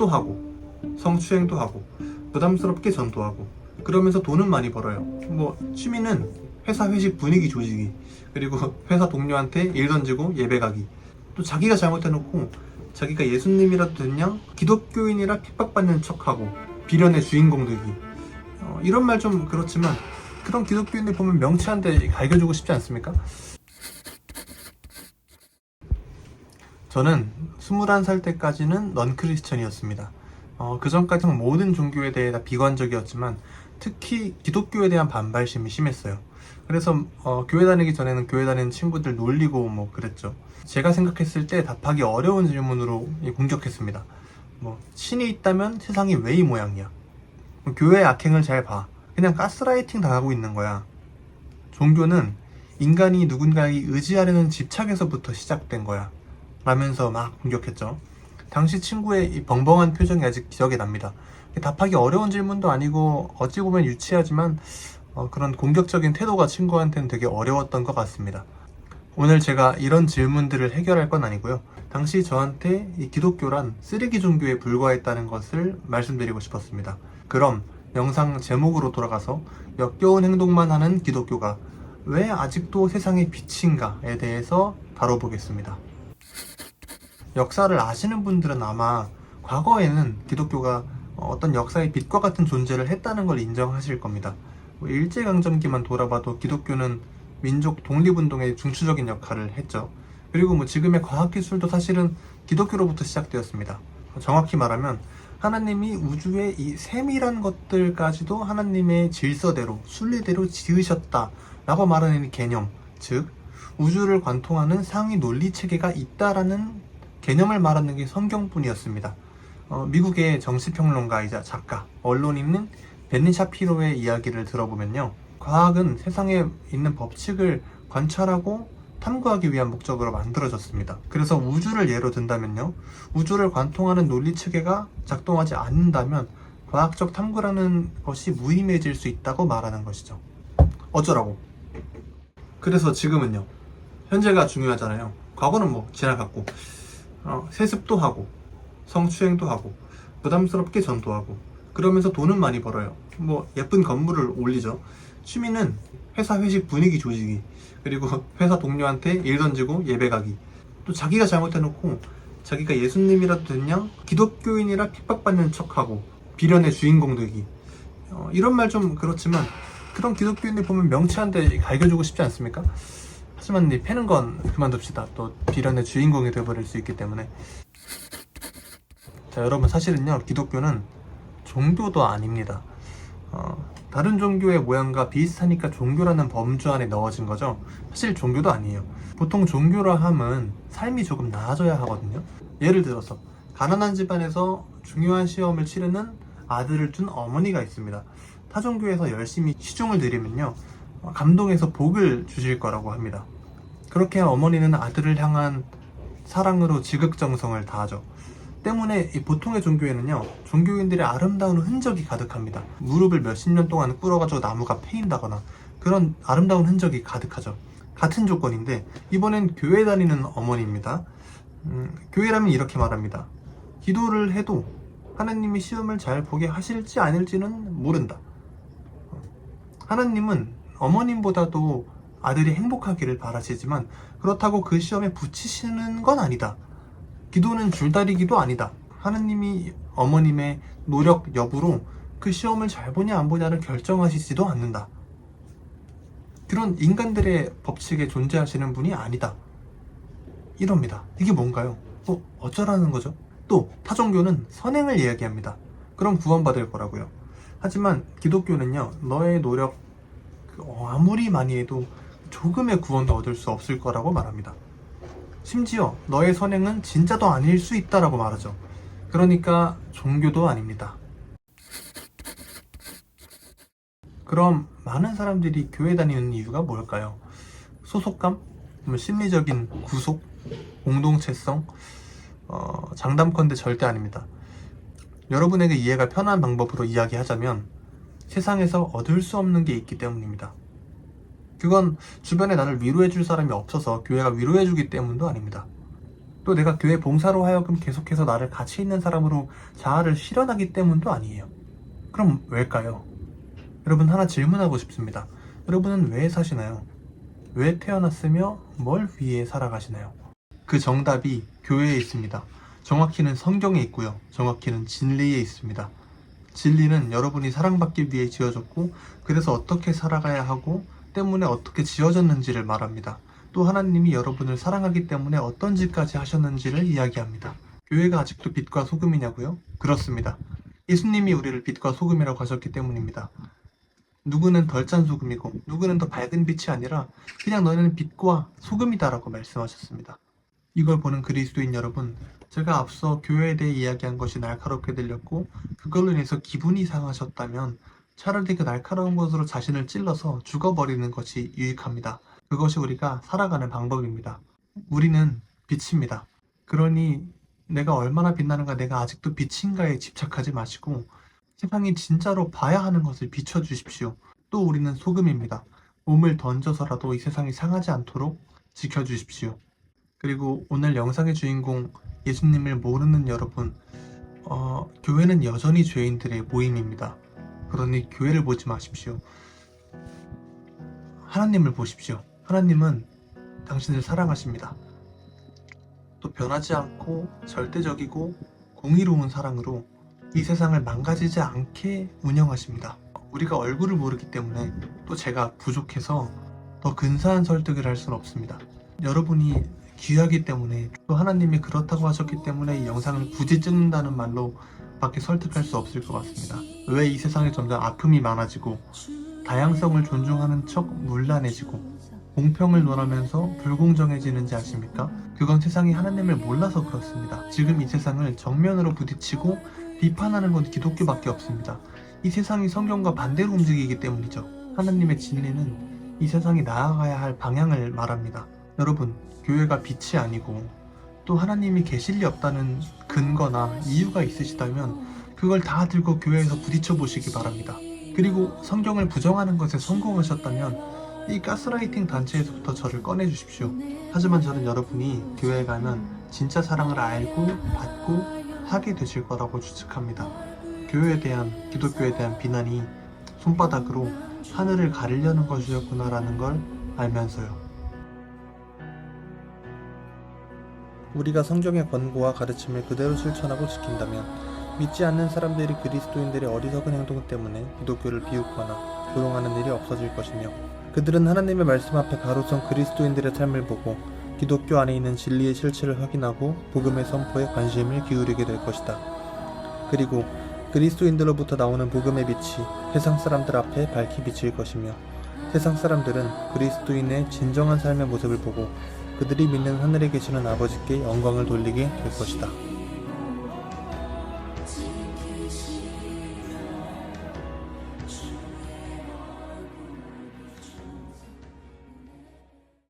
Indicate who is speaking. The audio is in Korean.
Speaker 1: 세습도 하고 성추행도 하고 부담스럽게 전도하고 그러면서 돈은 많이 벌어요. 뭐 취미는 회사 회식 분위기 조지기, 그리고 회사 동료한테 일 던지고 예배 가기, 또 자기가 잘못해놓고 자기가 예수님이라도 됐냐 기독교인이라 핍박받는 척하고 비련의 주인공 되기. 이런 말 좀 그렇지만 그런 기독교인들 보면 명치 한 대 갈겨주고 싶지 않습니까? 저는 21살 때까지는 넌 크리스천이었습니다. 그 전까지는 모든 종교에 대해 다 비관적이었지만 특히 기독교에 대한 반발심이 심했어요. 그래서 교회 다니기 전에는 교회 다니는 친구들 놀리고 뭐 그랬죠. 제가 생각했을 때 답하기 어려운 질문으로 공격했습니다. 뭐 신이 있다면 세상이 왜 이 모양이야? 교회의 악행을 잘 봐. 그냥 가스라이팅 당하고 있는 거야. 종교는 인간이 누군가에 의지하려는 집착에서부터 시작된 거야. 라면서 막 공격했죠. 당시 친구의 이 벙벙한 표정이 아직 기억에 납니다. 답하기 어려운 질문도 아니고 어찌 보면 유치하지만 그런 공격적인 태도가 친구한테는 되게 어려웠던 것 같습니다. 오늘 제가 이런 질문들을 해결할 건 아니고요. 당시 저한테 이 기독교란 쓰레기 종교에 불과했다는 것을 말씀드리고 싶었습니다. 그럼 영상 제목으로 돌아가서 역겨운 행동만 하는 기독교가 왜 아직도 세상의 빛인가에 대해서 다뤄보겠습니다. 역사를 아시는 분들은 아마 과거에는 기독교가 어떤 역사의 빛과 같은 존재를 했다는 걸 인정하실 겁니다. 일제강점기만 돌아봐도 기독교는 민족 독립운동의 중추적인 역할을 했죠. 그리고 지금의 과학기술도 사실은 기독교로부터 시작되었습니다. 정확히 말하면 하나님이 우주의 이 세밀한 것들까지도 하나님의 질서대로, 순리대로 지으셨다라고 말하는 이 개념, 즉 우주를 관통하는 상위 논리체계가 있다라는 개념을 말하는 게 성경뿐이었습니다. 미국의 정치평론가이자 작가, 언론인인 벤 샤피로의 이야기를 들어보면요. 과학은 세상에 있는 법칙을 관찰하고 탐구하기 위한 목적으로 만들어졌습니다. 그래서 우주를 예로 든다면요. 우주를 관통하는 논리체계가 작동하지 않는다면 과학적 탐구라는 것이 무의미해질 수 있다고 말하는 것이죠. 어쩌라고? 그래서 지금은요. 현재가 중요하잖아요. 과거는 지나갔고 세습도 하고 성추행도 하고 부담스럽게 전도하고 그러면서 돈은 많이 벌어요. 예쁜 건물을 올리죠. 취미는 회사 회식 분위기 조지기, 그리고 회사 동료한테 일 던지고 예배 가기, 또 자기가 잘못해놓고 자기가 예수님이라도 됐냐 기독교인이라 핍박받는 척하고 비련의 주인공 되기. 이런 말 좀 그렇지만 그런 기독교인들 보면 명치 한 대 갈겨주고 싶지 않습니까? 하지만 패는 건 그만둡시다. 또 비련의 주인공이 되어버릴 수 있기 때문에. 자, 여러분, 사실은요, 기독교는 종교도 아닙니다. 다른 종교의 모양과 비슷하니까 종교라는 범주 안에 넣어진 거죠. 사실 종교도 아니에요. 보통 종교라 함은 삶이 조금 나아져야 하거든요. 예를 들어서 가난한 집안에서 중요한 시험을 치르는 아들을 둔 어머니가 있습니다. 타종교에서 열심히 시중을 드리면요, 감동해서 복을 주실 거라고 합니다. 그렇게 어머니는 아들을 향한 사랑으로 지극정성을 다하죠. 때문에 이 보통의 종교에는요, 종교인들의 아름다운 흔적이 가득합니다. 무릎을 몇십 년 동안 꿇어가지고 나무가 패인다거나 그런 아름다운 흔적이 가득하죠. 같은 조건인데 이번엔 교회 다니는 어머니입니다. 교회라면 이렇게 말합니다. 기도를 해도 하나님이 시험을 잘 보게 하실지 아닐지는 모른다. 하나님은 어머님보다도 아들이 행복하기를 바라시지만 그렇다고 그 시험에 붙이시는 건 아니다. 기도는 줄다리기도 아니다. 하나님이 어머님의 노력 여부로 그 시험을 잘 보냐 안 보냐를 결정하시지도 않는다. 그런 인간들의 법칙에 존재하시는 분이 아니다. 이럽니다. 이게 뭔가요? 어쩌라는 거죠? 또 타종교는 선행을 이야기합니다. 그럼 구원받을 거라고요. 하지만 기독교는요, 너의 노력 아무리 많이 해도 조금의 구원도 얻을 수 없을 거라고 말합니다. 심지어 너의 선행은 진짜도 아닐 수 있다라고 말하죠. 그러니까 종교도 아닙니다. 그럼 많은 사람들이 교회 다니는 이유가 뭘까요? 소속감? 심리적인 구속? 공동체성? 장담컨대 절대 아닙니다. 여러분에게 이해가 편한 방법으로 이야기하자면 세상에서 얻을 수 없는 게 있기 때문입니다. 그건 주변에 나를 위로해줄 사람이 없어서 교회가 위로해주기 때문도 아닙니다. 또 내가 교회 봉사로 하여금 계속해서 나를 가치 있는 사람으로 자아를 실현하기 때문도 아니에요. 그럼 왜일까요? 여러분, 하나 질문하고 싶습니다. 여러분은 왜 사시나요? 왜 태어났으며 뭘 위해 살아가시나요? 그 정답이 교회에 있습니다. 정확히는 성경에 있고요. 정확히는 진리에 있습니다. 진리는 여러분이 사랑받기 위해 지어졌고, 그래서 어떻게 살아가야 하고 때문에 어떻게 지어졌는지를 말합니다. 또 하나님이 여러분을 사랑하기 때문에 어떤 짓까지 하셨는지를 이야기합니다. 교회가 아직도 빛과 소금이냐고요? 그렇습니다. 예수님이 우리를 빛과 소금이라고 하셨기 때문입니다. 누구는 덜 짠 소금이고 누구는 더 밝은 빛이 아니라 그냥 너희는 빛과 소금이다라고 말씀하셨습니다. 이걸 보는 그리스도인 여러분, 제가 앞서 교회에 대해 이야기한 것이 날카롭게 들렸고 그걸로 인해서 기분이 상하셨다면 차라리 그 날카로운 것으로 자신을 찔러서 죽어버리는 것이 유익합니다. 그것이 우리가 살아가는 방법입니다. 우리는 빛입니다. 그러니 내가 얼마나 빛나는가, 내가 아직도 빛인가에 집착하지 마시고 세상이 진짜로 봐야 하는 것을 비춰주십시오. 또 우리는 소금입니다. 몸을 던져서라도 이 세상이 상하지 않도록 지켜주십시오. 그리고 오늘 영상의 주인공 예수님을 모르는 여러분, 교회는 여전히 죄인들의 모임입니다. 그러니 교회를 보지 마십시오. 하나님을 보십시오. 하나님은 당신을 사랑하십니다. 또 변하지 않고 절대적이고 공의로운 사랑으로 이 세상을 망가지지 않게 운영하십니다. 우리가 얼굴을 모르기 때문에 또 제가 부족해서 더 근사한 설득을 할 수는 없습니다. 여러분이 귀하기 때문에 또 하나님이 그렇다고 하셨기 때문에 이 영상을 굳이 찍는다는 말로 밖에 설득할 수 없을 것 같습니다. 왜 이 세상에 점점 아픔이 많아지고 다양성을 존중하는 척 문란해지고 공평을 논하면서 불공정해지는지 아십니까? 그건 세상이 하나님을 몰라서 그렇습니다. 지금 이 세상을 정면으로 부딪히고 비판하는 건 기독교밖에 없습니다. 이 세상이 성경과 반대로 움직이기 때문이죠. 하나님의 진리는 이 세상이 나아가야 할 방향을 말합니다. 여러분, 교회가 빛이 아니고 또 하나님이 계실 리 없다는 근거나 이유가 있으시다면 그걸 다 들고 교회에서 부딪혀 보시기 바랍니다. 그리고 성경을 부정하는 것에 성공하셨다면 이 가스라이팅 단체에서부터 저를 꺼내주십시오. 하지만 저는 여러분이 교회에 가면 진짜 사랑을 알고 받고 하게 되실 거라고 추측합니다. 교회에 대한, 기독교에 대한 비난이 손바닥으로 하늘을 가리려는 것이었구나라는 걸 알면서요. 우리가 성경의 권고와 가르침을 그대로 실천하고 지킨다면 믿지 않는 사람들이 그리스도인들의 어리석은 행동 때문에 기독교를 비웃거나 조롱하는 일이 없어질 것이며 그들은 하나님의 말씀 앞에 바로 선 그리스도인들의 삶을 보고 기독교 안에 있는 진리의 실체를 확인하고 복음의 선포에 관심을 기울이게 될 것이다. 그리고 그리스도인들로부터 나오는 복음의 빛이 세상 사람들 앞에 밝히 비칠 것이며 세상 사람들은 그리스도인의 진정한 삶의 모습을 보고 그들이 믿는 하늘에 계시는 아버지께 영광을 돌리게 될 것이다.